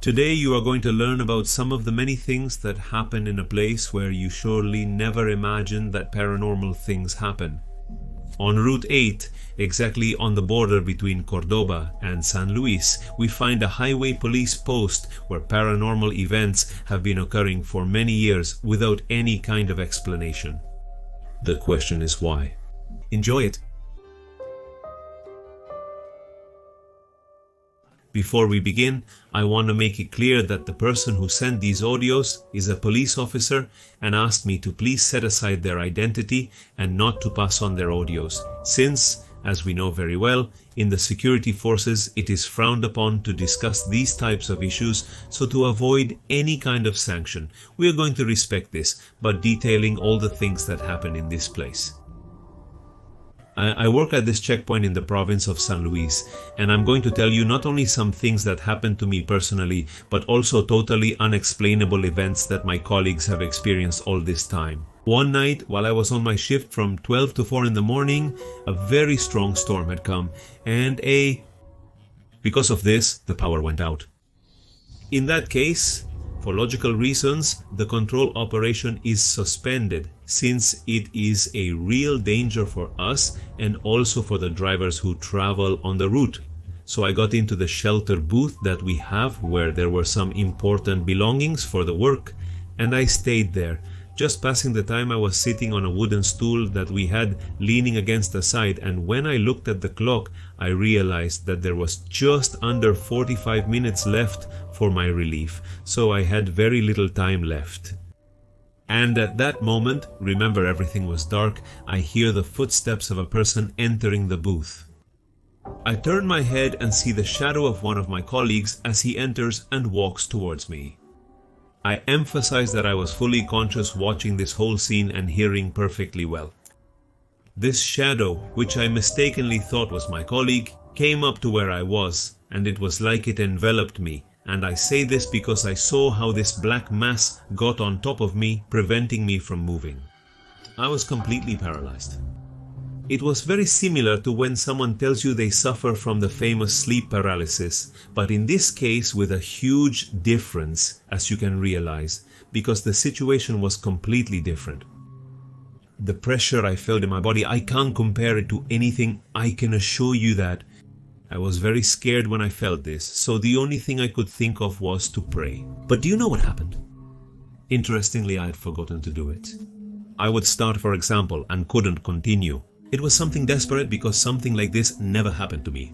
Today you are going to learn about some of the many things that happen in a place where you surely never imagined that paranormal things happen. On Route 8, exactly on the border between Cordoba and San Luis, we find a highway police post where paranormal events have been occurring for many years without any kind of explanation. The question is why? Enjoy it! Before we begin, I want to make it clear that the person who sent these audios is a police officer and asked me to please set aside their identity and not to pass on their audios, since, as we know very well, in the security forces it is frowned upon to discuss these types of issues, so to avoid any kind of sanction, we are going to respect this, but detailing all the things that happen in this place. I work at this checkpoint in the province of San Luis, and I'm going to tell you not only some things that happened to me personally, but also totally unexplainable events that my colleagues have experienced all this time. One night, while I was on my shift from 12 to 4 in the morning, a very strong storm had come, and because of this, the power went out. In that case, for logical reasons, the control operation is suspended, since it is a real danger for us and also for the drivers who travel on the route. So I got into the shelter booth that we have, where there were some important belongings for the work, and I stayed there. Just passing the time, I was sitting on a wooden stool that we had leaning against the side, and when I looked at the clock, I realized that there was just under 45 minutes left for my relief, so I had very little time left. And at that moment, remember everything was dark, I hear the footsteps of a person entering the booth. I turn my head and see the shadow of one of my colleagues as he enters and walks towards me. I emphasize that I was fully conscious watching this whole scene and hearing perfectly well. This shadow, which I mistakenly thought was my colleague, came up to where I was, and it was like it enveloped me. And I say this because I saw how this black mass got on top of me, preventing me from moving. I was completely paralyzed. It was very similar to when someone tells you they suffer from the famous sleep paralysis, but in this case with a huge difference, as you can realize, because the situation was completely different. The pressure I felt in my body, I can't compare it to anything, I can assure you that. I was very scared when I felt this, so the only thing I could think of was to pray. But do you know what happened? Interestingly, I had forgotten to do it. I would start, for example, and couldn't continue. It was something desperate because something like this never happened to me.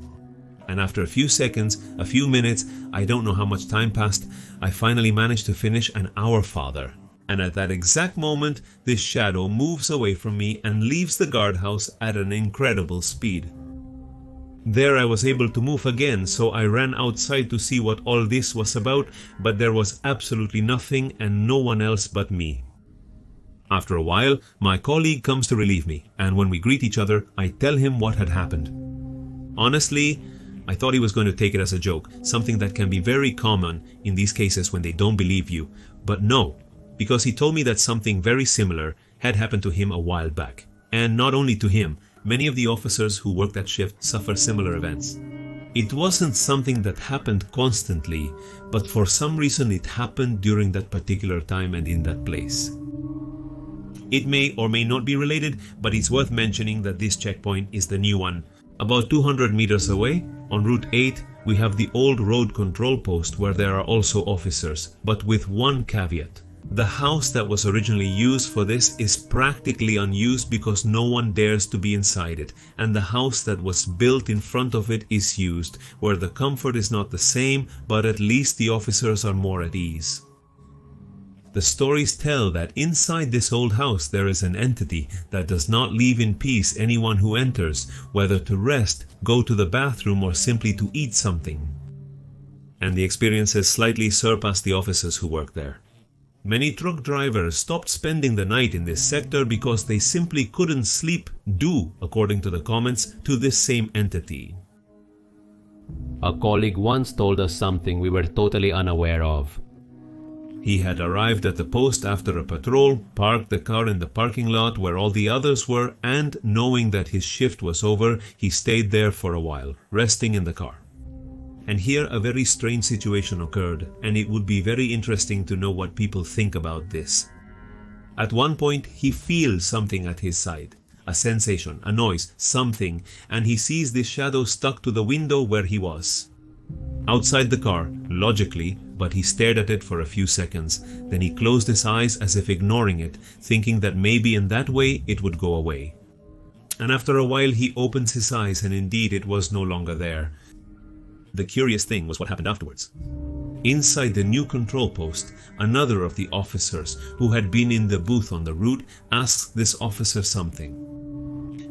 And after a few seconds, a few minutes, I don't know how much time passed, I finally managed to finish an Our Father. And at that exact moment, this shadow moves away from me and leaves the guardhouse at an incredible speed. There I was able to move again, so I ran outside to see what all this was about, but there was absolutely nothing and no one else but me. After a while, my colleague comes to relieve me, and when we greet each other, I tell him what had happened. Honestly, I thought he was going to take it as a joke, something that can be very common in these cases when they don't believe you, but no, because he told me that something very similar had happened to him a while back. And not only to him, many of the officers who work that shift suffer similar events. It wasn't something that happened constantly, but for some reason it happened during that particular time and in that place. It may or may not be related, but it's worth mentioning that this checkpoint is the new one. About 200 meters away, on Route 8, we have the old road control post where there are also officers, but with one caveat. The house that was originally used for this is practically unused because no one dares to be inside it, and the house that was built in front of it is used, where the comfort is not the same, but at least the officers are more at ease. The stories tell that inside this old house there is an entity that does not leave in peace anyone who enters, whether to rest, go to the bathroom, or simply to eat something. And the experiences slightly surpass the officers who work there. Many truck drivers stopped spending the night in this sector because they simply couldn't sleep due, according to the comments, to this same entity. A colleague once told us something we were totally unaware of. He had arrived at the post after a patrol, parked the car in the parking lot where all the others were, and knowing that his shift was over, he stayed there for a while, resting in the car. And here a very strange situation occurred, and it would be very interesting to know what people think about this. At one point, he feels something at his side. A sensation, a noise, something, and he sees this shadow stuck to the window where he was. Outside the car, logically, but he stared at it for a few seconds. Then he closed his eyes as if ignoring it, thinking that maybe in that way it would go away. And after a while he opens his eyes, and indeed it was no longer there. The curious thing was what happened afterwards. Inside the new control post, another of the officers who had been in the booth on the route asked this officer something.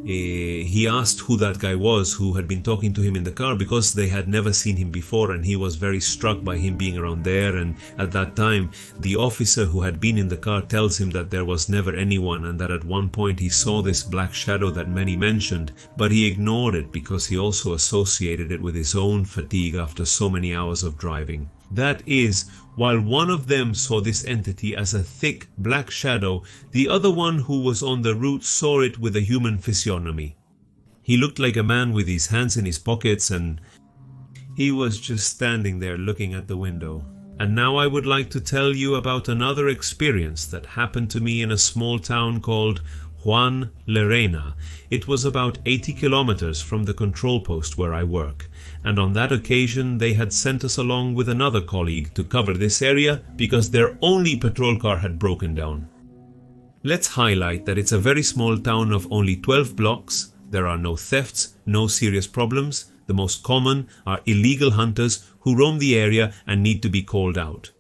He asked who that guy was who had been talking to him in the car, because they had never seen him before, and he was very struck by him being around there. And at that time, the officer who had been in the car tells him that there was never anyone, and that at one point he saw this black shadow that many mentioned, but he ignored it because he also associated it with his own fatigue after so many hours of driving. That is, while one of them saw this entity as a thick black shadow, the other one who was on the route saw it with a human physiognomy. He looked like a man with his hands in his pockets, and he was just standing there looking at the window. And now I would like to tell you about another experience that happened to me in a small town called Juan, Llerena. It was about 80 kilometers from the control post where I work, and on that occasion they had sent us along with another colleague to cover this area because their only patrol car had broken down. Let's highlight that it's a very small town of only 12 blocks. There are no thefts, no serious problems. The most common are illegal hunters who roam the area and need to be called out.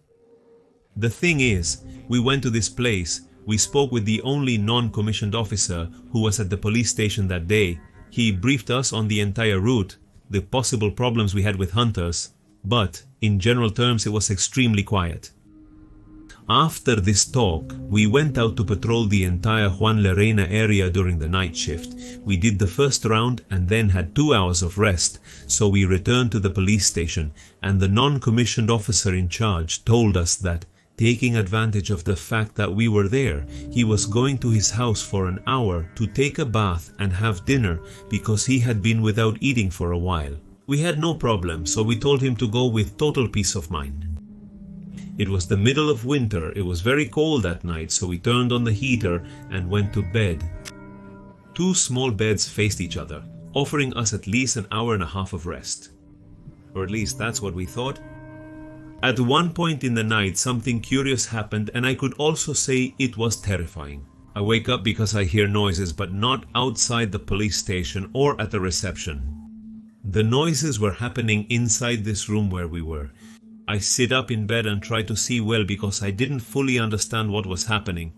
The thing is, we went to this place. We spoke with the only non-commissioned officer who was at the police station that day. He briefed us on the entire route, the possible problems we had with hunters, but in general terms it was extremely quiet. After this talk, we went out to patrol the entire Juan Llerena area during the night shift. We did the first round and then had 2 hours of rest, so we returned to the police station, and the non-commissioned officer in charge told us that, taking advantage of the fact that we were there, he was going to his house for an hour to take a bath and have dinner because he had been without eating for a while. We had no problem, so we told him to go with total peace of mind. It was the middle of winter, it was very cold that night, so we turned on the heater and went to bed. 2 small beds faced each other, offering us at least an hour and a half of rest. Or at least that's what we thought. At one point in the night, something curious happened, and I could also say it was terrifying. I wake up because I hear noises, but not outside the police station or at the reception. The noises were happening inside this room where we were. I sit up in bed and try to see well because I didn't fully understand what was happening.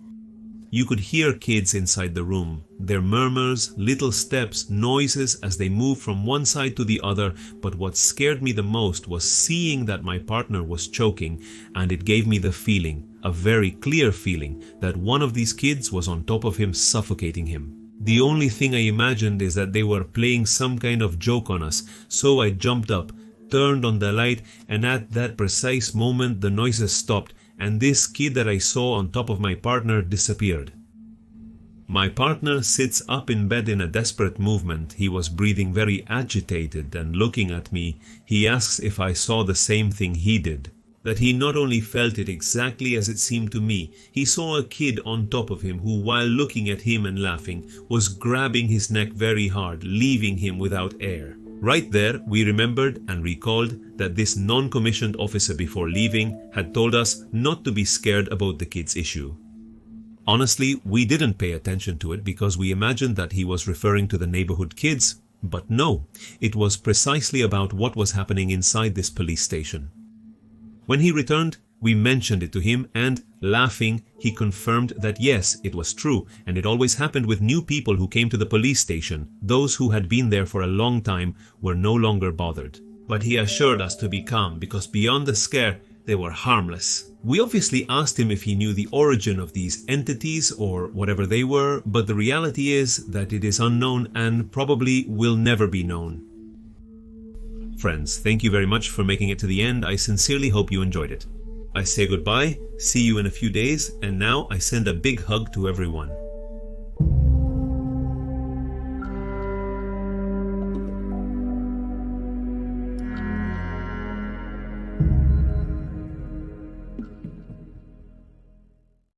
You could hear kids inside the room, their murmurs, little steps, noises as they moved from one side to the other, but what scared me the most was seeing that my partner was choking, and it gave me the feeling, a very clear feeling, that one of these kids was on top of him, suffocating him. The only thing I imagined is that they were playing some kind of joke on us, so I jumped up, turned on the light, and at that precise moment the noises stopped, and this kid that I saw on top of my partner disappeared. My partner sits up in bed in a desperate movement. He was breathing very agitated and looking at me. He asks if I saw the same thing he did. That he not only felt it exactly as it seemed to me, he saw a kid on top of him who, while looking at him and laughing, was grabbing his neck very hard, leaving him without air. Right there, we remembered and recalled that this non-commissioned officer before leaving had told us not to be scared about the kid's issue. Honestly, we didn't pay attention to it because we imagined that he was referring to the neighborhood kids, but no, it was precisely about what was happening inside this police station. When he returned, we mentioned it to him and, laughing, he confirmed that yes, it was true, and it always happened with new people who came to the police station. Those who had been there for a long time were no longer bothered. But he assured us to be calm because beyond the scare, they were harmless. We obviously asked him if he knew the origin of these entities or whatever they were, but the reality is that it is unknown and probably will never be known. Friends, thank you very much for making it to the end. I sincerely hope you enjoyed it. I say goodbye, see you in a few days, and now I send a big hug to everyone.